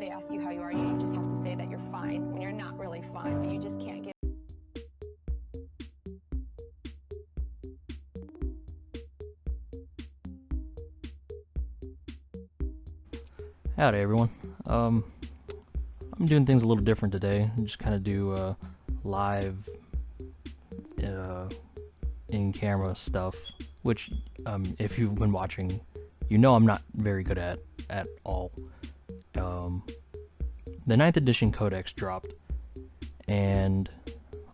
they ask you how you are, you just have to say that you're fine when you're not really fine, but you just can't get. Howdy everyone. I'm doing things a little different today. I'm just kind of do live in-camera stuff, which if you've been watching, you know I'm not very good at all. The 9th edition Codex dropped, and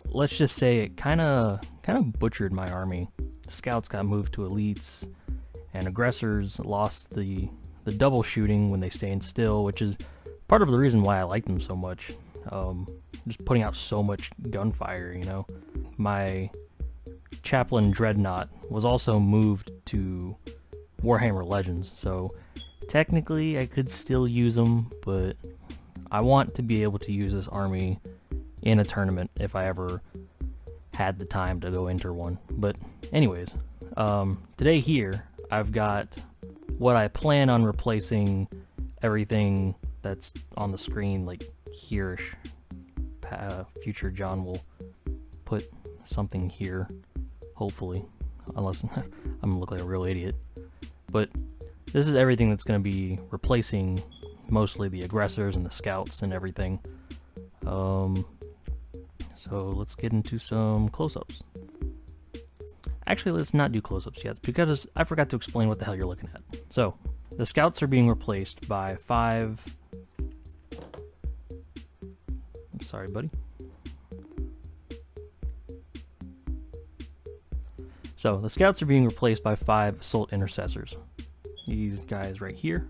let's just say it kind of butchered my army. The scouts got moved to elites, and aggressors lost the double shooting when they stand still, which is part of the reason why I like them so much. Just putting out so much gunfire, you know. My chaplain Dreadnought was also moved to Warhammer Legends, so technically I could still use them, but I want to be able to use this army in a tournament if I ever had the time to go enter one. But anyways, today here I've got what I plan on replacing everything that's on the screen, like here-ish. Future John will put something here, hopefully, unless I'm gonna look like a real idiot. But this is everything that's gonna be replacing mostly the aggressors and the scouts and everything. So let's get into some close-ups. Actually, let's not do close-ups yet, because I forgot to explain what the hell you're looking at. So, the scouts are being replaced by 5... I'm sorry, buddy. So, the scouts are being replaced by 5 assault intercessors. These guys right here.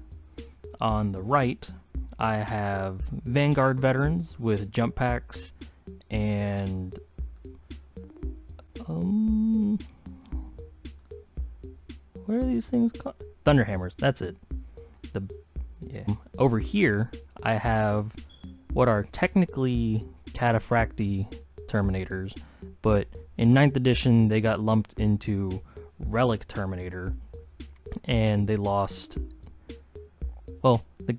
On the right, I have Vanguard veterans with jump packs and... what are these things called? Thunderhammers, that's it. Yeah. Over here, I have what are technically Cataphracti Terminators, but in 9th edition they got lumped into Relic Terminator, and they lost... well, they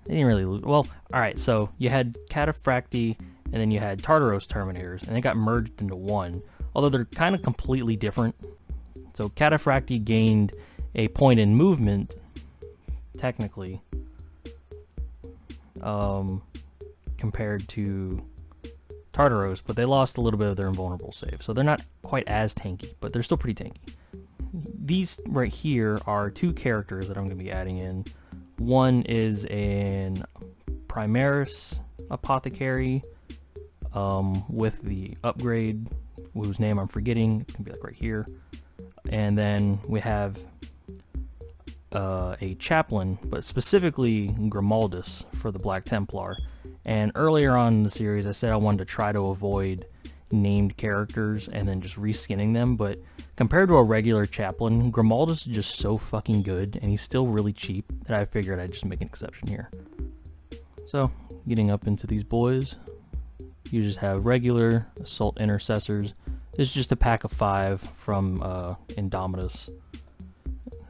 didn't really lose. Well, alright, so you had Cataphracti, and then you had Tartaros Terminators, and they got merged into one, although they're kind of completely different. So Cataphracti gained a point in movement, technically, compared to Tartaros, but they lost a little bit of their invulnerable save, so they're not quite as tanky, but they're still pretty tanky. These right here are 2 characters that I'm going to be adding in. One is an Primaris Apothecary with the upgrade, whose name I'm forgetting. It's going to be like right here. And then we have a chaplain, but specifically Grimaldus for the Black Templar. And earlier on in the series I said I wanted to try to avoid named characters and then just reskinning them, but compared to a regular chaplain, Grimaldus is just so fucking good, and he's still really cheap, that I figured I'd just make an exception here. So, getting up into these boys, you just have regular assault intercessors. This is just a pack of 5 from Indomitus.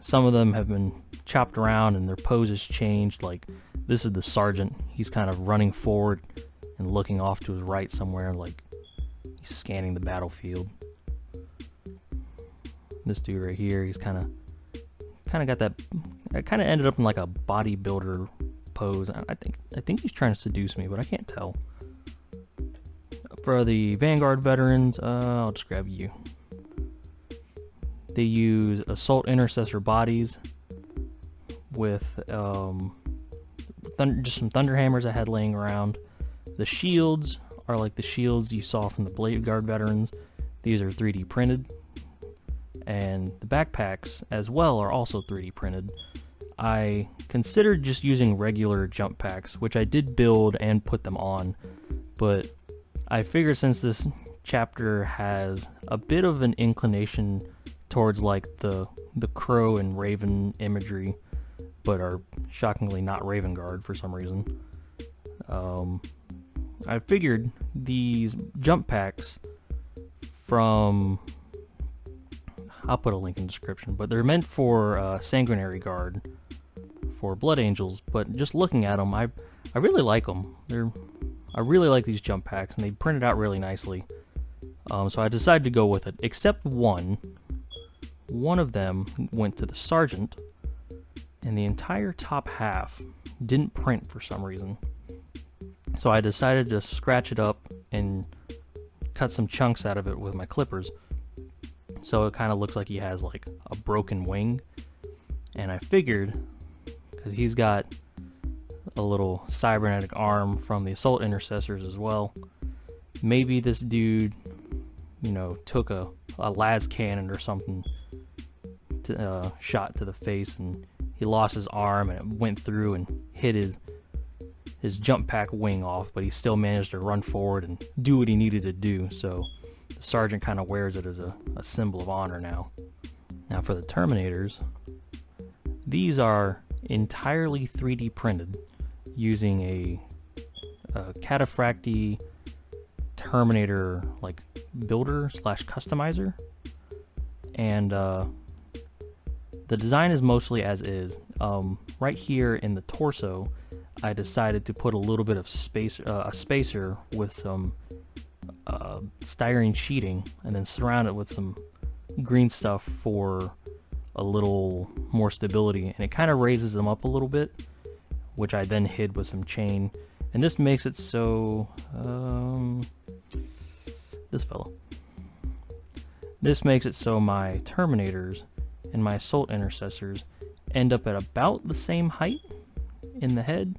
Some of them have been chopped around and their poses changed. Like, this is the sergeant. He's kind of running forward and looking off to his right somewhere, like he's scanning the battlefield. This dude right here, he's kind of got that. I kind of ended up in like a bodybuilder pose. I think he's trying to seduce me, but I can't tell. For the Vanguard veterans, I'll just grab you. They use assault intercessor bodies with just some Thunderhammers I had laying around. The shields are like the shields you saw from the Blade Guard veterans. These are 3D printed. And the backpacks as well are also 3D printed. I considered just using regular jump packs, which I did build and put them on, but I figured since this chapter has a bit of an inclination towards like the crow and raven imagery, but are shockingly not Raven Guard for some reason, I figured these jump packs from... I'll put a link in the description, but they're meant for Sanguinary Guard, for Blood Angels, but just looking at them, I really like them. I really like these jump packs, and they printed out really nicely. So I decided to go with it, except one. One of them went to the Sergeant, and the entire top half didn't print for some reason. So I decided to scratch it up and cut some chunks out of it with my clippers. So it kind of looks like he has like a broken wing. And I figured, because he's got a little cybernetic arm from the Assault Intercessors as well, maybe this dude, you know, took a las cannon or something, to, shot to the face, and he lost his arm and it went through and hit his jump pack wing off, but he still managed to run forward and do what he needed to do. So the Sergeant kind of wears it as a symbol of honor now. Now for the Terminators, these are entirely 3D printed using a Cataphractii Terminator like builder slash customizer, and the design is mostly as is. Right here in the torso, I decided to put a little bit of a spacer with some styrene sheeting, and then surround it with some green stuff for a little more stability, and it kind of raises them up a little bit, which I then hid with some chain. And this makes it so this makes it so my Terminators and my Assault Intercessors end up at about the same height in the head,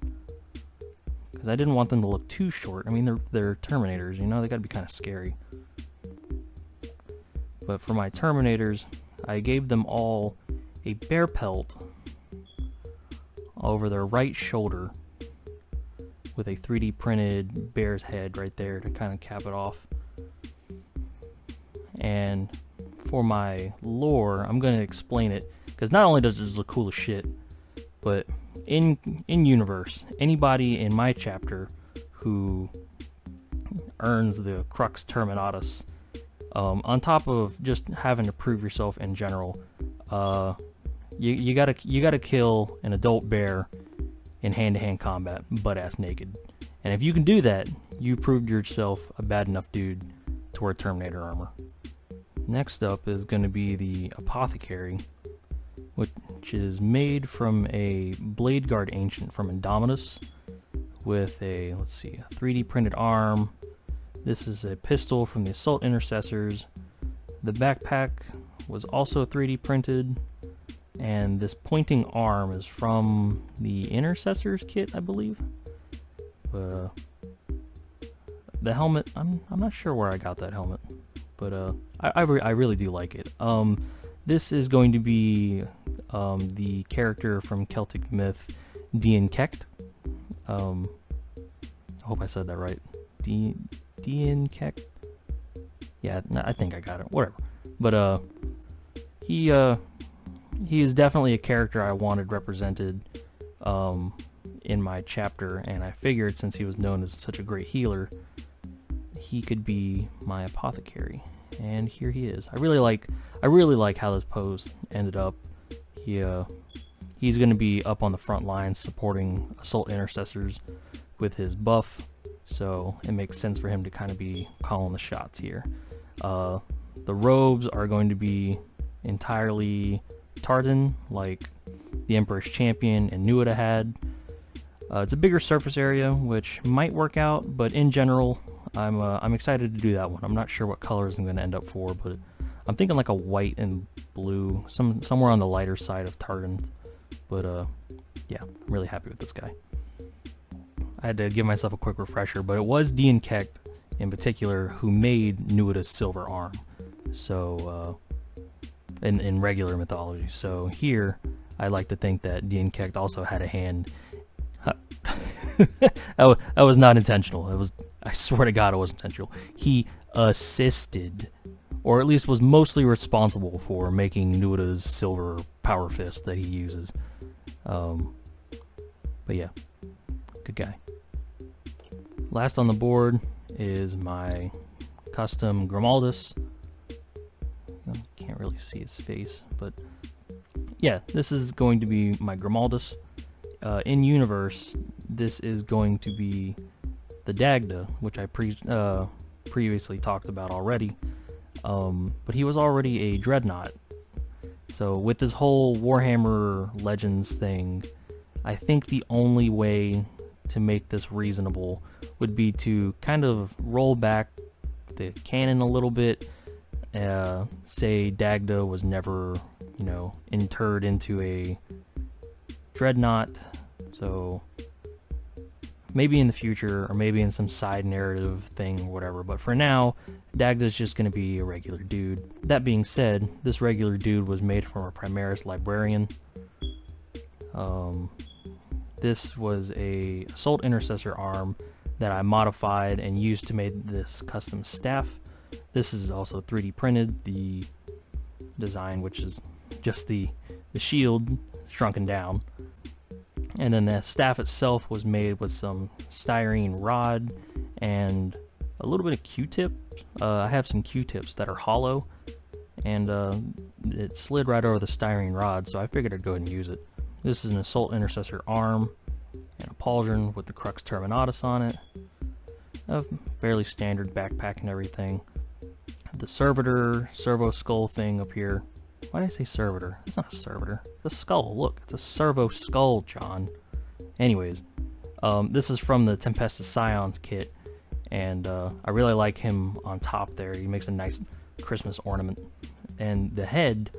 because I didn't want them to look too short. I mean, they're Terminators, you know, they gotta be kind of scary. But for my Terminators, I gave them all a bear pelt over their right shoulder with a 3D printed bear's head right there to kind of cap it off. And for my lore, I'm going to explain it, because not only does this look cool as shit, but in universe, anybody in my chapter who earns the Crux Terminatus, on top of just having to prove yourself in general, you gotta kill an adult bear in hand-to-hand combat, butt-ass naked. And if you can do that, you proved yourself a bad enough dude to wear Terminator armor. Next up is going to be the Apothecary, which is made from a Blade Guard Ancient from Indomitus with a, let's see, a 3D printed arm. This is a pistol from the Assault Intercessors. The backpack was also 3D printed, and this pointing arm is from the Intercessors kit, I believe. The helmet, I'm not sure where I got that helmet, but I really do like it. This is going to be the character from Celtic myth, Dian Cecht. I hope I said that right. Dian Cecht? Yeah, I think I got it. Whatever. But he is definitely a character I wanted represented in my chapter, and I figured since he was known as such a great healer, he could be my Apothecary. And here he is. I really like how this pose ended up. He's going to be up on the front lines supporting Assault Intercessors with his buff, so it makes sense for him to kind of be calling the shots here. The robes are going to be entirely tartan, like the Emperor's Champion and Nuada had. It's a bigger surface area, which might work out, but in general, I'm excited to do that one. I'm not sure what colors I'm going to end up for, but I'm thinking like a white and blue, somewhere on the lighter side of tartan. But yeah, I'm really happy with this guy. I had to give myself a quick refresher, but it was Dian Cecht in particular who made Nuada's silver arm. So in regular mythology. So here, I like to think that Dian Cecht also had a hand. That was not intentional. I swear to God, it was intentional. He assisted, or at least was mostly responsible for making Nuada's silver power fist that he uses. But yeah, good guy. Last on the board is my custom Grimaldus. Can't really see his face, but yeah, this is going to be my Grimaldus. In universe, this is going to be the Dagda, which I previously talked about already. But he was already a dreadnought. So with this whole Warhammer Legends thing, I think the only way to make this reasonable would be to kind of roll back the canon a little bit. Say Dagda was never, you know, interred into a dreadnought. So maybe in the future, or maybe in some side narrative thing or whatever, but for now, Dagda's just going to be a regular dude. That being said, this regular dude was made from a Primaris Librarian. This was a Assault Intercessor arm that I modified and used to make this custom staff. This is also 3D printed, the design, which is just the shield shrunken down. And then the staff itself was made with some styrene rod and a little bit of Q-tip. I have some Q-tips that are hollow, and it slid right over the styrene rod, so I figured I'd go ahead and use it. This is an Assault Intercessor arm and a pauldron with the Crux Terminatus on it. A fairly standard backpack and everything. The servitor servo skull thing up here. Why did I say servitor? It's not a servitor. It's a skull. Look, it's a servo skull, John. Anyways, this is from the Tempestus Scions kit, and I really like him on top there. He makes a nice Christmas ornament. And the head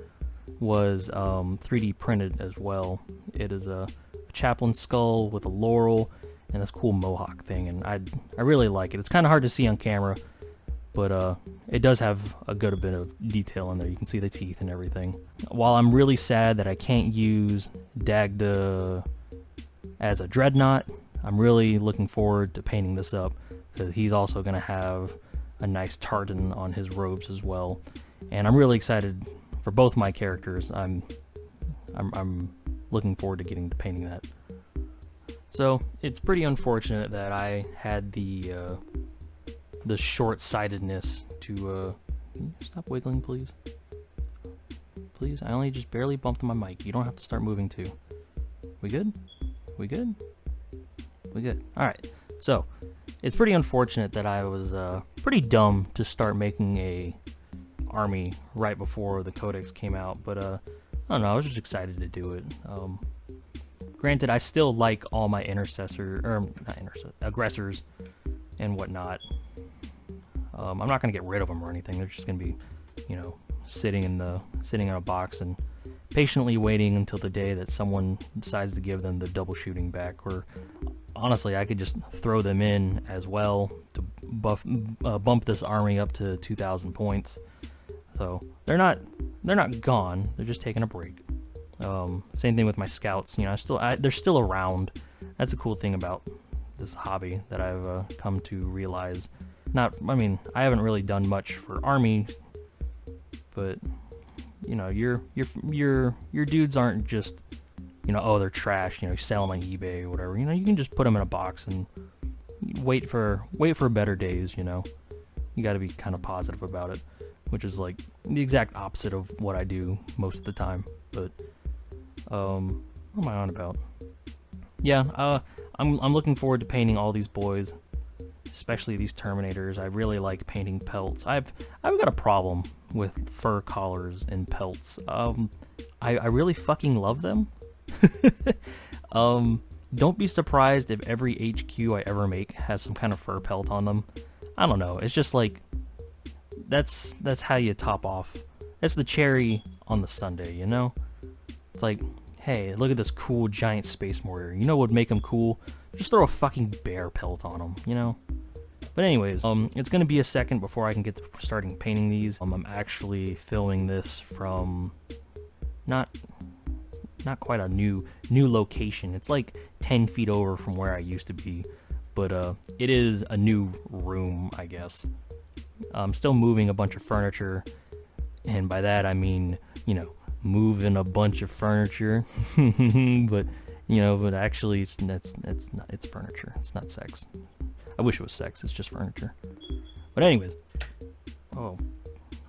was 3D printed as well. It is a chaplain skull with a laurel and this cool mohawk thing, and I really like it. It's kind of hard to see on camera, but it does have a good bit of detail in there. You can see the teeth and everything. While I'm really sad that I can't use Dagda as a dreadnought, I'm really looking forward to painting this up, because he's also going to have a nice tartan on his robes as well. And I'm really excited for both my characters. I'm looking forward to getting to painting that. So it's pretty unfortunate that I had the short-sightedness to can you stop wiggling, please? Please, I only just barely bumped my mic. You don't have to start moving too. We good? We good? We good. Alright, so it's pretty unfortunate that I was pretty dumb to start making a army right before the Codex came out, but I don't know, I was just excited to do it. Granted, I still like all my aggressors and whatnot. I'm not gonna get rid of them or anything. They're just gonna be, you know, sitting in a box and patiently waiting until the day that someone decides to give them the double shooting back. Or honestly, I could just throw them in as well to bump this army up to 2,000 points. So they're not gone. They're just taking a break. Same thing with my scouts. You know, they're still around. That's a cool thing about this hobby that I've come to realize. I haven't really done much for army, but you know, your dudes aren't just, you know, oh, they're trash, you know, you sell them on eBay or whatever. You know, you can just put them in a box and wait for better days. You know, you got to be kind of positive about it, which is like the exact opposite of what I do most of the time. But what am I on about? Yeah, I'm looking forward to painting all these boys, especially these Terminators. I really like painting pelts. I've got a problem with fur collars and pelts. I really fucking love them. Don't be surprised if every HQ I ever make has some kind of fur pelt on them. I don't know. It's just like that's how you top off. It's the cherry on the sundae, you know? It's like, hey, look at this cool giant space warrior. You know what would make him cool? Just throw a fucking bear pelt on him, you know? But anyways, it's gonna be a second before I can get to starting painting these. I'm actually filming this from not quite a new location. It's like 10 feet over from where I used to be, but it is a new room, I guess. I'm still moving a bunch of furniture, and by that I mean, you know, moving a bunch of furniture. but actually it's furniture. It's not sex. I wish it was sex. It's just furniture. But anyways, oh,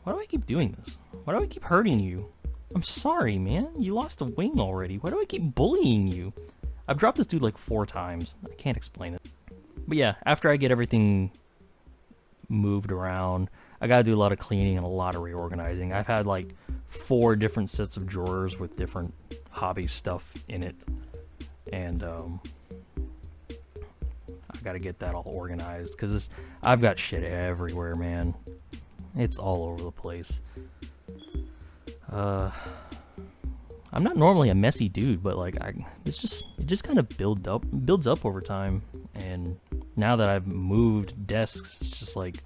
why do I keep doing this? Why do I keep hurting you? I'm sorry, man. You lost a wing already. Why do I keep bullying you? I've dropped this dude like 4 times. I can't explain it. But yeah, after I get everything moved around, I gotta do a lot of cleaning and a lot of reorganizing. I've had like 4 different sets of drawers with different hobby stuff in it. And I gotta get that all organized, because I've got shit everywhere, man. It's all over the place. I'm not normally a messy dude, but like it just kind of builds up over time. And now that I've moved desks, it's just like,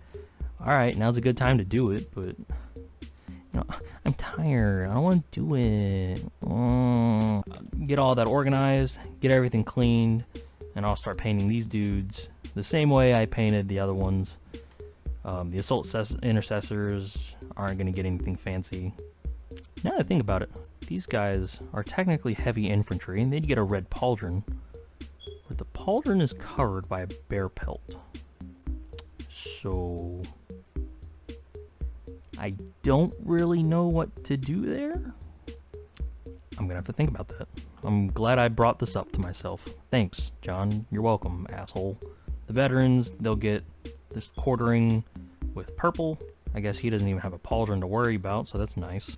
all right, now's a good time to do it. But you know, I'm tired. I don't want to do it. Get all that organized, get everything cleaned, and I'll start painting these dudes the same way I painted the other ones. The Assault Intercessors aren't going to get anything fancy. Now that I think about it, these guys are technically heavy infantry, and they'd get a red pauldron, but the pauldron is covered by a bear pelt. So I don't really know what to do there. I'm gonna have to think about that. I'm glad I brought this up to myself. Thanks, John. You're welcome, asshole. The veterans, they'll get this quartering with purple. I guess he doesn't even have a pauldron to worry about, so that's nice.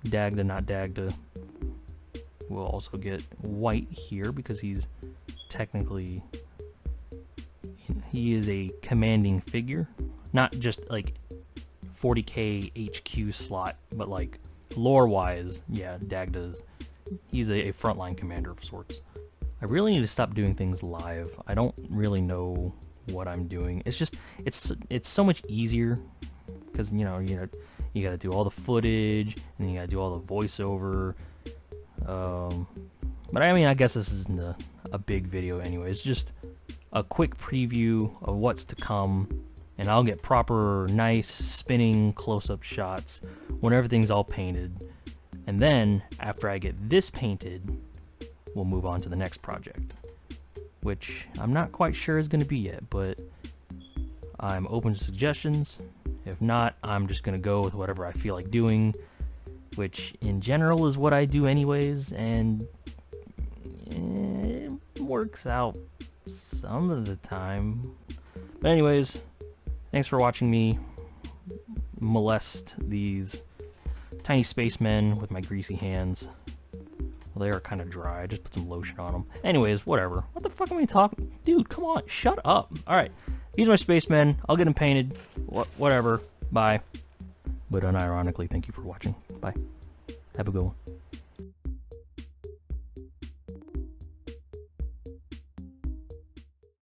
Dagda, not Dagda, will also get white here because he's technically, he is a commanding figure. Not just like 40k HQ slot, but like lore-wise, yeah, Dagda's, he's a frontline commander of sorts. I really need to stop doing things live. I don't really know what I'm doing. It's just, it's so much easier because you gotta do all the footage and then you gotta do all the voiceover. But I mean, I guess this isn't a big video anyway. It's just a quick preview of what's to come, and I'll get proper nice spinning close-up shots when everything's all painted. And then after I get this painted, we'll move on to the next project, which I'm not quite sure is going to be yet, but I'm open to suggestions. If not, I'm just going to go with whatever I feel like doing, which in general is what I do anyways, and it works out some of the time. But anyways, thanks for watching me molest these tiny spacemen with my greasy hands. Well, they are kind of dry. I just put some lotion on them. Anyways, whatever. What the fuck am I talking? Dude, come on. Shut up. Alright. These are my spacemen. I'll get them painted. Whatever. Bye. But unironically, thank you for watching. Bye. Have a good one.